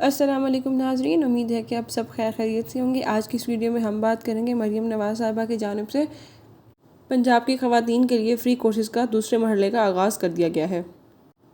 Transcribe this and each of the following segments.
अस्सलाम वालेकुम नाज़रीन, उम्मीद है कि आप सब खैर खैरियत से होंगे। आज की इस वीडियो में हम बात करेंगे मरियम नवाज़ साहिबा की जानिब से पंजाब की ख़वातीन के लिए फ़्री कोर्सेज़ का दूसरे मरहले का आगाज़ कर दिया गया है।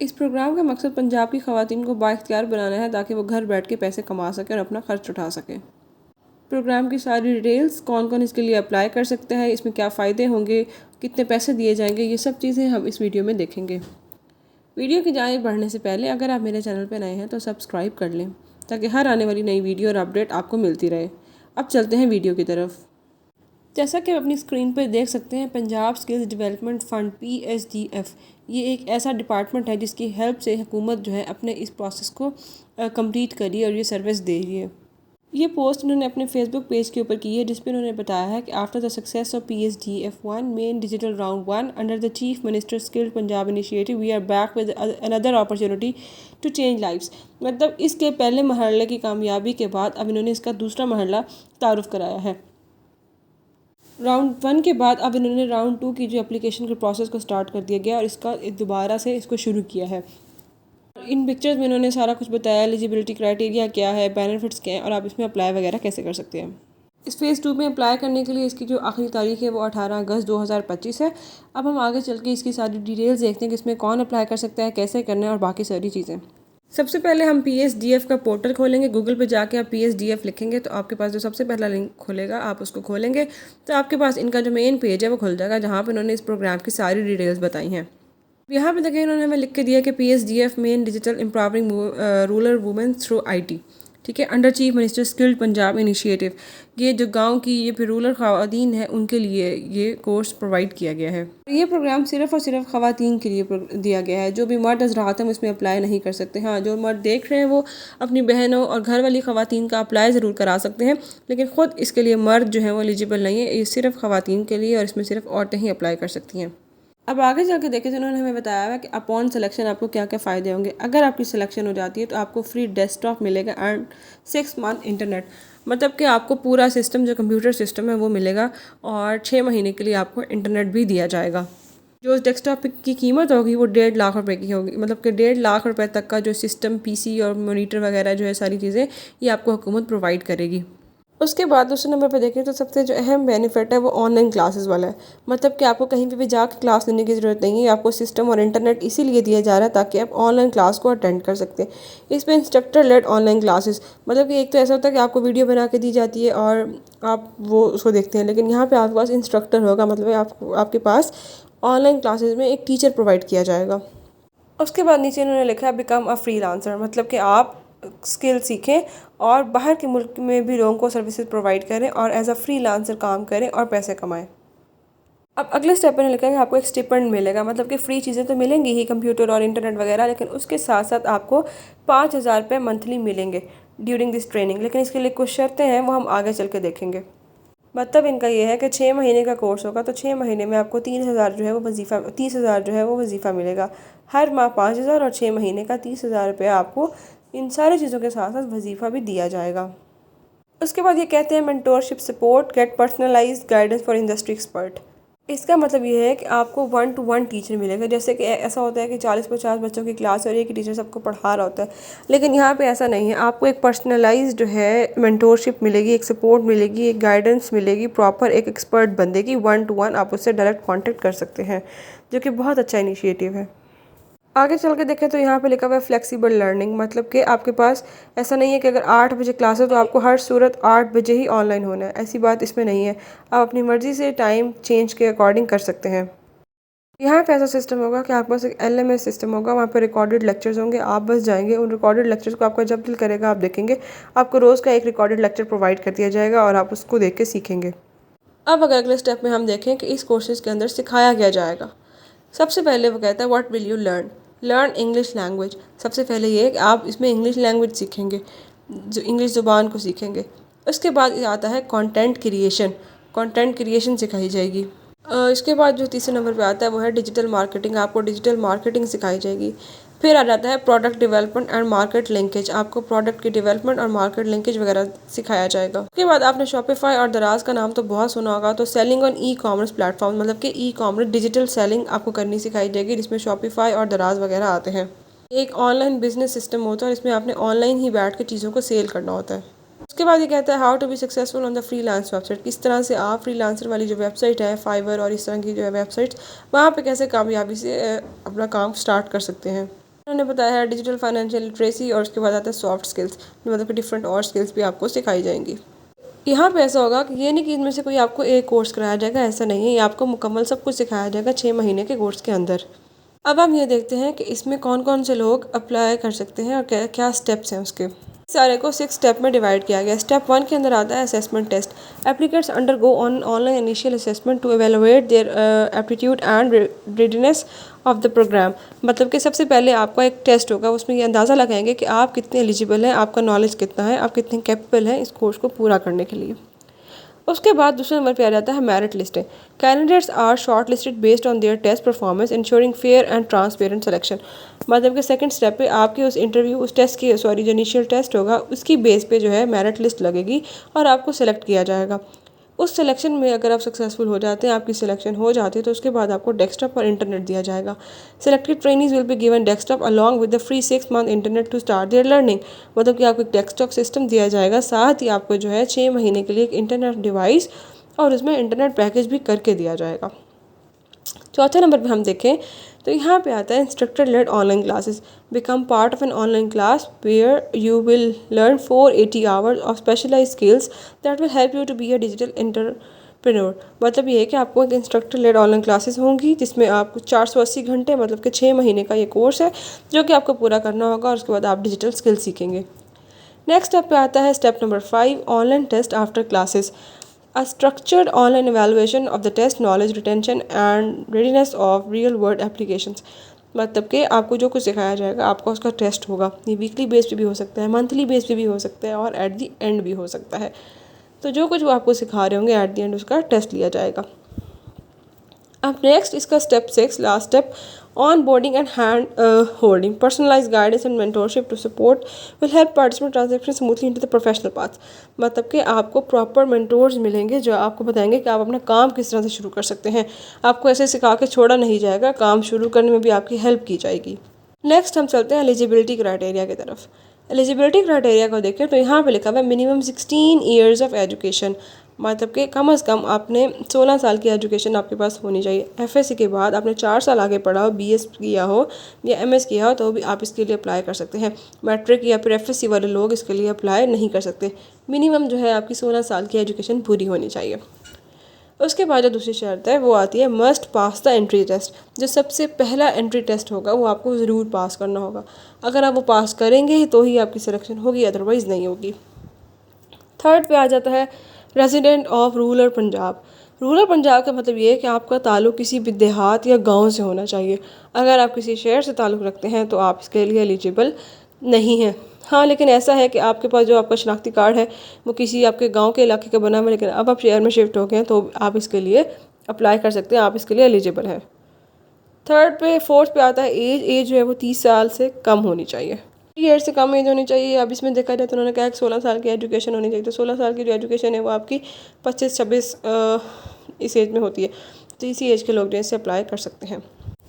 इस प्रोग्राम का मकसद पंजाब की ख़वातीन को बाइख्तियार बनाना है ताकि वो घर बैठ के पैसे कमा सकें और अपना ख़र्च उठा सकें। प्रोग्राम की सारी डिटेल्स, कौन कौन इसके लिए अप्लाई कर सकता है, इसमें क्या फ़ायदे होंगे, कितने पैसे दिए जाएंगे, ये सब चीज़ें हम इस वीडियो में देखेंगे। वीडियो की जानिब बढ़ने से पहले अगर आप मेरे चैनल पर नए हैं तो सब्सक्राइब कर लें ताकि हर आने वाली नई वीडियो और अपडेट आपको मिलती रहे। अब चलते हैं वीडियो की तरफ। जैसा कि आप अपनी स्क्रीन पर देख सकते हैं, Punjab skills development fund PSDF ये एक ऐसा डिपार्टमेंट है जिसकी हेल्प से हुकूमत जो है अपने इस प्रोसेस को कंप्लीट कर रही है और ये सर्विस दे रही है। ये पोस्ट उन्होंने अपने फेसबुक पेज के ऊपर की है जिस पर उन्होंने बताया है कि after the success of PSDF1 main digital round 1 under the chief minister skilled Punjab initiative we are back with another opportunity to change lives. मतलब इसके पहले मरहले की कामयाबी के बाद अब इन्होंने इसका दूसरा मरहला तारुफ कराया है। राउंड 1 के बाद अब इन्होंने राउंड 2 की जो एप्लीकेशन के प्रोसेस को स्टार्ट कर दिया गया और इसका दोबारा से इसको शुरू किया है। इन पिक्चर्स में इन्होंने सारा कुछ बताया, एलिजिबिलिटी क्राइटेरिया क्या है, बेनिफिट्स क्या हैं और आप इसमें अप्लाई वगैरह कैसे कर सकते हैं। इस फेज़ 2 में अप्लाई करने के लिए इसकी जो आखिरी तारीख है वो 18 अगस्त 2025 है। अब हम आगे चल के इसकी सारी डिटेल्स देखते हैं कि इसमें कौन अप्लाई कर सकता है, कैसे करना है और बाकी सारी चीज़ें। सबसे पहले हम PSDF का पोर्टल खोलेंगे। गूगल पे जाके आप PSDF लिखेंगे तो आपके पास जो सबसे पहला लिंक खुलेगा आप उसको खोलेंगे तो आपके पास इनका जो मेन पेज है वो खुल जाएगा जहाँ पर उन्होंने इस प्रोग्राम की सारी डिटेल्स बताई हैं। यहाँ पे देखिए इन्होंने हमें लिख के दिया कि PSDF main digital empowering rural women through IT, ठीक है, under chief minister skilled Punjab initiative. ये जो गांव की ये फिर रूरल ख़वातीन है उनके लिए ये कोर्स प्रोवाइड किया गया है। ये प्रोग्राम सिर्फ़ और सिर्फ ख़वातीन के लिए दिया गया है। जो भी मर्द हज़रात हम इसमें अप्लाई नहीं कर सकते। हाँ, जो मर्द देख रहे हैं वो अपनी बहनों और घर वाली ख़वातीन का अप्लाई ज़रूर करा सकते हैं, लेकिन ख़ुद इसके लिए मर्द जो है वो एलिजिबल नहीं है। ये सिर्फ ख़वातीन के लिए और इसमें सिर्फ औरतें ही अप्लाई कर सकती हैं। अब आगे जाके देखें तो उन्होंने हमें बताया है कि अपॉन सिलेक्शन आपको क्या क्या फ़ायदे होंगे। अगर आपकी सिलेक्शन हो जाती है तो आपको फ्री डेस्कटॉप मिलेगा एंड 6 मंथ इंटरनेट, मतलब कि आपको पूरा सिस्टम जो कंप्यूटर सिस्टम है वो मिलेगा और 6 महीने के लिए आपको इंटरनेट भी दिया जाएगा। जो डेस्कटॉप की कीमत होगी वो 1.5 लाख रुपए की होगी, मतलब कि 1.5 लाख रुपए तक का जो सिस्टम PC और मोनीटर वगैरह जो है सारी चीज़ें ये आपको हुकूमत प्रोवाइड करेगी। उसके बाद दूसरे नंबर पर देखें तो सबसे जो अहम बेनिफिट है वो ऑनलाइन क्लासेस वाला है। मतलब कि आपको कहीं पे भी जाकर क्लास लेने की ज़रूरत नहीं है। आपको सिस्टम और इंटरनेट इसीलिए दिया जा रहा है ताकि आप ऑनलाइन क्लास को अटेंड कर सकते हैं। इसमें इंस्ट्रक्टर लेड ऑनलाइन क्लासेस, मतलब कि एक तो ऐसा होता है कि आपको वीडियो बना के दी जाती है और आप वो उसको देखते हैं, लेकिन यहाँ पर आपके पास इंस्ट्रक्टर होगा, मतलब आपके पास ऑनलाइन क्लासेस में एक टीचर प्रोवाइड किया जाएगा। उसके बाद नीचे इन्होंने लिखा है बिकम अ फ्रीलांसर, मतलब कि आप स्किल सीखें और बाहर के मुल्क में भी लोगों को सर्विसेज प्रोवाइड करें और एज अ फ्रीलांसर काम करें और पैसे कमाएं। अब अगले स्टेप में लिखा है कि आपको एक स्टिपेंड मिलेगा, मतलब कि फ्री चीज़ें तो मिलेंगी ही, कंप्यूटर और इंटरनेट वगैरह, लेकिन उसके साथ साथ आपको 5,000 रुपये मंथली मिलेंगे ड्यूरिंग दिस ट्रेनिंग। लेकिन इसके लिए कुछ शर्तें हैं वो हम आगे चल के देखेंगे। मतलब इनका ये है कि 6 महीने का कोर्स होगा तो 6 महीने में आपको 3,000 जो है वो वजीफ़ा 30,000 जो है वो वजीफ़ा मिलेगा। हर माह 5,000 और 6 महीने का 30,000 रुपये आपको इन सारी चीज़ों के साथ साथ वजीफ़ा भी दिया जाएगा। उसके बाद ये कहते हैं mentorship support get personalised guidance for industry expert. इसका मतलब ये है कि आपको 1 to 1 टीचर मिलेगा। जैसे कि ऐसा होता है कि 40-50 बच्चों की क्लास और एक ही टीचर सबको पढ़ा रहा होता है, लेकिन यहाँ पे ऐसा नहीं है। आपको एक पर्सनलाइज्ड जो है मेंटोरशिप मिलेगी, एक सपोर्ट मिलेगी, एक गाइडेंस मिलेगी, प्रॉपर एक एक्सपर्ट बंदे की 1 to 1 आप उससे डायरेक्ट कॉन्टेक्ट कर सकते हैं, जो कि बहुत अच्छा इनिशिएटिव है। आगे चल के देखें तो यहाँ पे लिखा हुआ है फ्लेक्सिबल लर्निंग, मतलब कि आपके पास ऐसा नहीं है कि अगर 8 बजे क्लास है तो आपको हर सूरत 8 बजे ही ऑनलाइन होना है, ऐसी बात इसमें नहीं है। आप अपनी मर्ज़ी से टाइम चेंज के अकॉर्डिंग कर सकते हैं। यहाँ पे ऐसा सिस्टम होगा कि आपके पास एक LMS सिस्टम होगा, वहाँ पर रिकॉर्डेड लेक्चर्स होंगे। आप बस जाएंगे, उन रिकॉर्डेड लेक्चर्स को आपका जब दिल करेगा आप देखेंगे। आपको रोज़ का एक रिकॉर्डेड लेक्चर प्रोवाइड कर दिया जाएगा और आप उसको देख के सीखेंगे। अब अगर अगले स्टेप में हम देखें कि इस कोर्सेज़ के अंदर सिखाया क्या जाएगा। सबसे पहले वो कहता है what will you learn English language. सबसे पहले ये है कि आप इसमें इंग्लिश लैंग्वेज सीखेंगे, जो इंग्लिश ज़ुबान को सीखेंगे। उसके बाद आता है कंटेंट क्रिएशन सिखाई जाएगी। इसके बाद जो तीसरे नंबर पे आता है वो है डिजिटल मार्केटिंग। आपको डिजिटल मार्केटिंग सिखाई जाएगी। फिर आ जाता है product development and market linkage. आपको प्रोडक्ट की डेवलपमेंट और मार्केट लिंकेज वगैरह सिखाया जाएगा। उसके बाद आपने शॉपिफाई और दराज का नाम तो बहुत सुना होगा, तो सेलिंग ऑन ई-कॉमर्स प्लेटफॉर्म, मतलब कि ई-कॉमर्स डिजिटल सेलिंग आपको करनी सिखाई जाएगी, जिसमें शॉपिफाई और दराज वगैरह आते हैं। एक ऑनलाइन बिजनेस सिस्टम होता है और इसमें आपने ऑनलाइन ही बैठ के चीज़ों को सेल करना होता है। उसके बाद ये कहता है how to be successful on the freelance website, किस तरह से आप फ्रीलांसर वाली जो वेबसाइट है फाइवर और इस तरह की जो है वेबसाइट्स, वहाँ पे कैसे कामयाबी से अपना काम स्टार्ट कर सकते हैं। उन्होंने बताया है डिजिटल फाइनेंशियल लिटरेसी, और उसके बाद आता है सॉफ्ट स्किल्स, मतलब कि डिफरेंट और स्किल्स भी आपको सिखाई जाएंगी। यहाँ पे ऐसा होगा कि ये नहीं कि इनमें से कोई आपको एक कोर्स कराया जाएगा, ऐसा नहीं है, ये आपको मुकम्मल सब कुछ सिखाया जाएगा 6 महीने के कोर्स के अंदर। अब हम ये देखते हैं कि इसमें कौन कौन से लोग अप्लाई कर सकते हैं और क्या क्या स्टेप्स हैं उसके। सारे को 6 स्टेप में डिवाइड किया गया। स्टेप 1 के अंदर आता है assessment test. Applicants undergo on online initial assessment to evaluate their aptitude and readiness of the programme, मतलब कि सबसे पहले आपका एक टेस्ट होगा, उसमें ये अंदाज़ा लगाएंगे कि आप कितने एलिजिबल हैं, आपका नॉलेज कितना है, आप कितने कैपेबल हैं इस कोर्स को पूरा करने के लिए। उसके बाद दूसरे नंबर पे आ जाता है मेरिट लिस्टें। Candidates are short listed based on their test performance ensuring fair and transparent selection, मतलब कि सेकंड स्टेप पे आपके उस इंटरव्यू उस टेस्ट की जो इनिशियल टेस्ट होगा उसकी बेस पे जो है मेरिट लिस्ट लगेगी और आपको सेलेक्ट किया जाएगा। उस सिलेक्शन में अगर आप सक्सेसफुल हो जाते हैं, आपकी सिलेक्शन हो जाती है, तो उसके बाद आपको डेस्कटॉप और इंटरनेट दिया जाएगा। Selected trainees will be given desktop along with the free 6 month internet to start their learning, मतलब कि आपको एक डेस्कटॉप सिस्टम दिया जाएगा, साथ ही आपको जो है 6 महीने के लिए एक इंटरनेट डिवाइस और उसमें इंटरनेट पैकेज भी करके दिया जाएगा। चौथे नंबर पे हम देखें तो यहाँ पे आता है instructor led online classes. Become part of an online class where you will learn 480 hours of specialise skills that will help you to be a digital entrepreneur, मतलब ये है कि आपको एक इंस्ट्रक्टर लेड ऑनलाइन क्लासेस होंगी जिसमें आपको 480 घंटे, मतलब कि 6 महीने का ये कोर्स है जो कि आपको पूरा करना होगा और उसके बाद आप डिजिटल स्किल सीखेंगे। नेक्स्ट स्टेप पे आता है step number 5, online test after classes. A structured online evaluation of the test knowledge retention and readiness of real world applications, मतलब कि आपको जो कुछ सिखाया जाएगा आपका उसका टेस्ट होगा। ये वीकली बेस पे भी हो सकता है, मंथली बेस पे भी हो सकता है और एट दी एंड भी हो सकता है। तो जो कुछ वो आपको सिखा रहे होंगे एट दी एंड उसका टेस्ट लिया जाएगा। अब नेक्स्ट इसका step 6, last step, onboarding and hand holding personalise guidance and mentorship to support will help participant transaction smoothly into the professional path, मतलब कि आपको प्रॉपर मेंटोर्स मिलेंगे जो आपको बताएंगे कि आप अपना काम किस तरह से शुरू कर सकते हैं। आपको ऐसे सिखा के छोड़ा नहीं जाएगा, काम शुरू करने में भी आपकी हेल्प की जाएगी। नेक्स्ट हम चलते हैं एलिजिबिलिटी क्राइटेरिया की तरफ। एलिजिबिलिटी क्राइटेरिया को देखें तो यहाँ पे लिखा हुआ है मिनिमम 16 ईयर्स ऑफ एजुकेशन, मतलब कि कम से कम आपने 16 साल की एजुकेशन आपके पास होनी चाहिए। एफएससी के बाद आपने 4 साल आगे पढ़ा हो, बीएस किया हो या एमएस किया हो, तो भी आप इसके लिए अप्लाई कर सकते हैं। मैट्रिक या फिर एफएससी वाले लोग इसके लिए अप्लाई नहीं कर सकते। मिनिमम जो है आपकी 16 साल की एजुकेशन पूरी होनी चाहिए। उसके बाद जो दूसरी शर्त है वो आती है must pass the entry test. जो सबसे पहला एंट्री टेस्ट होगा वो आपको ज़रूर पास करना होगा। अगर आप वो पास करेंगे तो ही आपकी सिलेक्शन होगी, अदरवाइज़ नहीं होगी। थर्ड पे आ जाता है resident of rural Punjab. Rural Punjab का मतलब ये है कि आपका ताल्लुक़ किसी भी देहात या गांव से होना चाहिए। अगर आप किसी शहर से ताल्लुक़ रखते हैं तो आप इसके लिए एलिजिबल नहीं हैं। हाँ, लेकिन ऐसा है कि आपके पास जो आपका शनाख्ती कार्ड है वो किसी आपके गांव के इलाके का बना हुआ है, लेकिन अब आप शहर में शिफ्ट हो गए हैं तो आप इसके लिए अप्लाई कर सकते हैं, आप इसके लिए एलिजिबल हैं। फोर्थ पे आता है एज जो है वो 30 साल से कम होनी चाहिए, 3 ईयर से कम एज होनी चाहिए। अब इसमें देखा जाए तो उन्होंने कहा कि 16 साल की एजुकेशन होनी चाहिए, तो 16 साल की जो एजुकेशन है वो आपकी 25-26 इस एज में होती है, तो इसी एज के लोग जो इससे अप्लाई कर सकते हैं।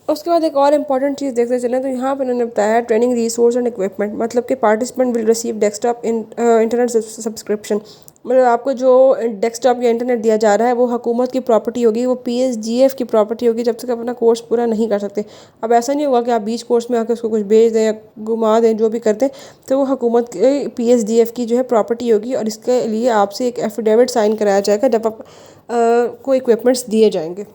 उसके बाद एक और इम्पॉर्टेंट चीज़ देखते चलें तो यहाँ पर उन्होंने बताया ट्रेनिंग रिसोर्स एंड इक्विपमेंट, मतलब कि participant will receive desktop internet subscription, मतलब आपको जो डेस्कटॉप या इंटरनेट दिया जा रहा है वो हुकूमत की प्रॉपर्टी होगी, वो पीएसजीएफ की प्रॉपर्टी होगी जब तक अपना कोर्स पूरा नहीं कर सकते। अब ऐसा नहीं होगा कि आप बीच कोर्स में आकर उसको कुछ बेच दें या घुमा दें, जो भी करते तो वो हुकूमत के पीएसजीएफ की जो है प्रॉपर्टी होगी और इसके लिए आपसे एक एफिडेविट साइन कराया जाएगा जब आप को इक्विपमेंट्स दिए जाएंगे।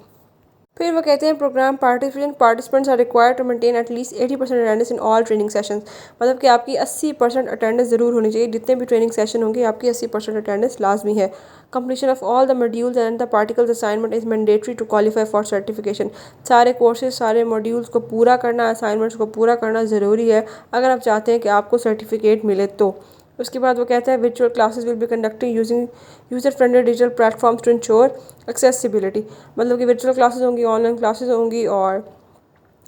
फिर वो कहते हैं programme participants are required to maintain at least 80% attendance in all training sessions, मतलब कि आपकी 80% अटेंडेंस ज़रूर होनी चाहिए। जितने भी ट्रेनिंग सेशन होंगे आपकी 80% अटेंडेंस लाजमी है। Completion of all the modules and the particles assignment is mandatory to qualify for certification, सारे कोर्सेज सारे मॉड्यूल्स को पूरा करना, असाइनमेंट्स को पूरा करना ज़रूरी है अगर आप चाहते हैं कि आपको सर्टिफिकेट मिले तो। उसके बाद वो कहता है विचुअल classes will be conducting using user friendly digital platforms to ensure accessibility, मतलब कि वर्चुअल क्लासेस होंगी, ऑनलाइन क्लासेस होंगी और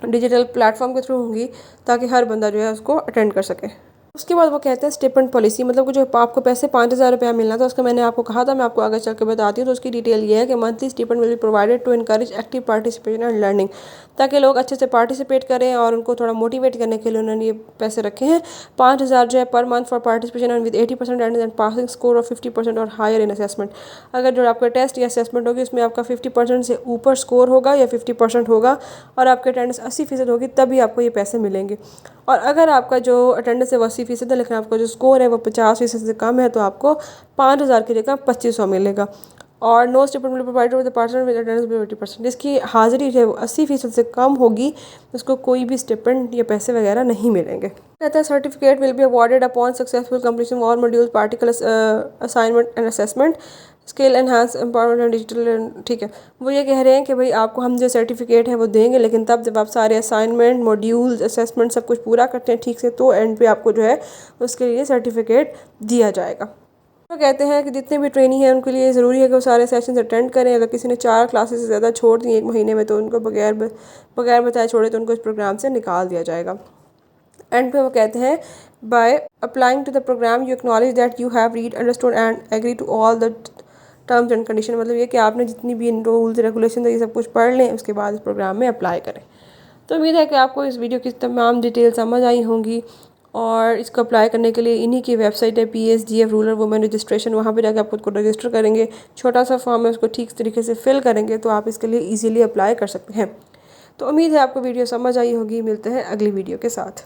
डिजिटल प्लेटफॉर्म के थ्रू होंगी ताकि हर बंदा जो है उसको अटेंड कर सके। उसके बाद वो कहते हैं स्टिपेंड पॉलिसी, मतलब कि जो आपको पैसे 5,000 रुपया मिलना था उसका मैंने आपको कहा था, मैं आपको आगे चल के बताती हूँ। तो उसकी डिटेल ये है कि monthly stipend will be provided to encourage active participation and learning, ताकि लोग अच्छे से पार्टिसिपेट करें और उनको थोड़ा मोटिवेट करने के लिए उन्होंने ये पैसे रखे हैं। 5,000 जो है per month for participation and with 80% and passing score of 50% और हायर इन असेसमेंट। अगर जो आपका टेस्ट या असेसमेंट होगी उसमें आपका 50% से ऊपर स्कोर होगा या 50% होगा और आपकी अटेंडेंस 80% होगी, तभी आपको ये पैसे मिलेंगे। और अगर आपका जो अटेंडेंस है वो 80% है लेकिन आपका जो स्कोर है वो 50% से कम है, तो आपको 5,000 की जगह 2,500 मिलेगा। और no stipend will provided with the person with attendance below 80%। जिसकी हाजिरी जो है वो 80% से कम होगी उसको कोई भी स्टिपेंड या पैसे वगैरह नहीं मिलेंगे। कहता है certificate will be awarded upon successful completion all modules particle assignment and assessment skill enhance empowerment and digital. ठीक है, वो ये कह रहे हैं कि भाई आपको हम जो सर्टिफिकेट है वो देंगे, लेकिन तब जब आप सारे असाइनमेंट मॉड्यूल्स असेसमेंट सब कुछ पूरा करते हैं ठीक से, तो एंड पे आपको जो है उसके लिए सर्टिफिकेट दिया जाएगा। तो कहते हैं कि जितने भी ट्रेनी हैं उनके लिए ज़रूरी है कि वो सारे सेशंस अटेंड करें। अगर किसी ने 4 क्लासेस से ज़्यादा छोड़ दी 1 महीने में, तो उनको बगैर बताए छोड़े तो उनको इस प्रोग्राम से निकाल दिया जाएगा। एंड पे वो कहते हैं by applying to the programme you acknowledge that you have read understood and agree to all the terms and condition. मतलब ये कि आपने जितनी भी रूल्स रेगुलेशन ये सब कुछ पढ़ लें, उसके बाद इस प्रोग्राम में अप्लाई करें। तो उम्मीद है कि आपको इस वीडियो की तमाम डिटेल समझ आई होंगी और इसको अप्लाई करने के लिए इन्हीं की वेबसाइट है PSGF रूरल वुमेन रजिस्ट्रेशन। वहाँ पे जाकर आप खुद को रजिस्टर करेंगे, छोटा सा फॉर्म है उसको ठीक तरीके से फिल करेंगे तो आप इसके लिए ईजिली अप्लाई कर सकते हैं। तो उम्मीद है आपको वीडियो समझ आई होगी। मिलते हैं अगली वीडियो के साथ।